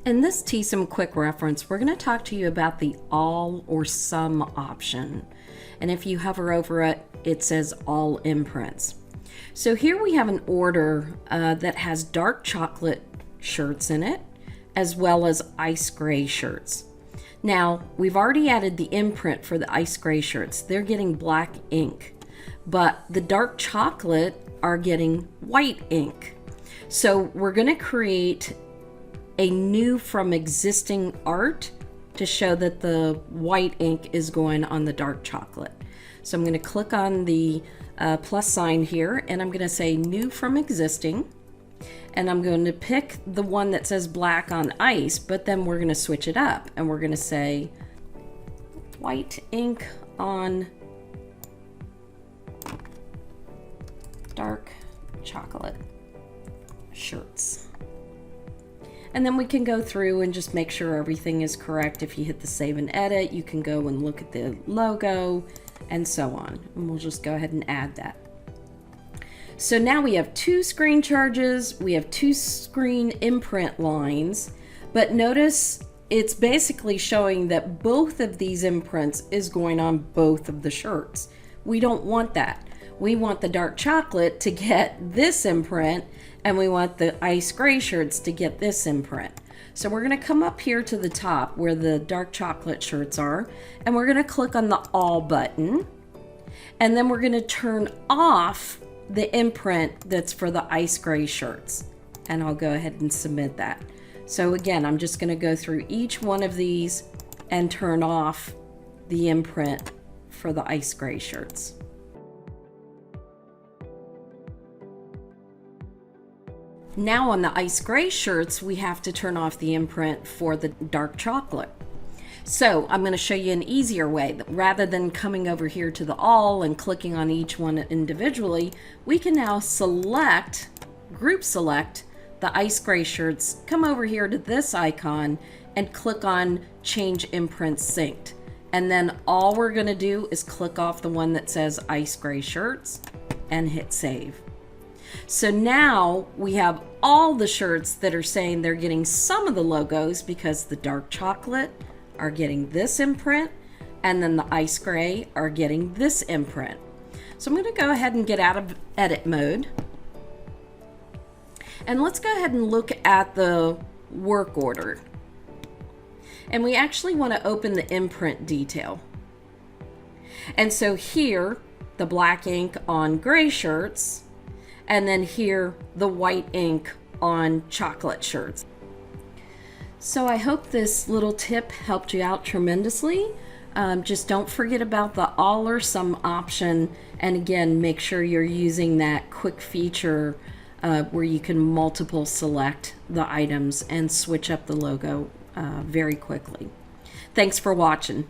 In this TSIM quick reference, we're going to talk to you about the all or some option. And if you hover over it, it says all imprints. So here we have an order that has dark chocolate shirts in it, as well as ice gray shirts. Now, we've already added the imprint for the ice gray shirts. They're getting black ink, but the dark chocolate are getting white ink. So we're going to create a new from existing art to show that the white ink is going on the dark chocolate. So I'm going to click on the plus sign here, and I'm going to say new from existing, and I'm going to pick the one that says black on ice, but then we're going to switch it up and we're going to say white ink on dark chocolate shirts. And then we can go through and just make sure everything is correct. If you hit the save and edit, you can go and look at the logo and so on. And we'll just go ahead and add that. So now we have two screen charges, we have two screen imprint lines, but notice it's basically showing that both of these imprints is going on both of the shirts. We don't want that. We want the dark chocolate to get this imprint, and we want the ice gray shirts to get this imprint. So we're going to come up here to the top where the dark chocolate shirts are, and we're going to click on the all button, and then we're going to turn off the imprint that's for the ice gray shirts, and I'll go ahead and submit that. So again, I'm just going to go through each one of these and turn off the imprint for the ice gray shirts. Now on the ice gray shirts, we have to turn off the imprint for the dark chocolate. So I'm going to show you an easier way. Rather than coming over here to the all and clicking on each one individually, we can now select, group select the ice gray shirts, come over here to this icon and click on change imprint synced. And then all we're going to do is click off the one that says ice gray shirts and hit save. So now we have all the shirts that are saying they're getting some of the logos because the dark chocolate are getting this imprint and then the ice gray are getting this imprint. So I'm going to go ahead and get out of edit mode. And let's go ahead and look at the work order. And we actually want to open the imprint detail. And so here, the black ink on gray shirts, and then here the white ink on chocolate shirts. So I hope this little tip helped you out tremendously. Just don't forget about the all or some option, and again, make sure you're using that quick feature where you can multiple select the items and switch up the logo very quickly. Thanks for watching.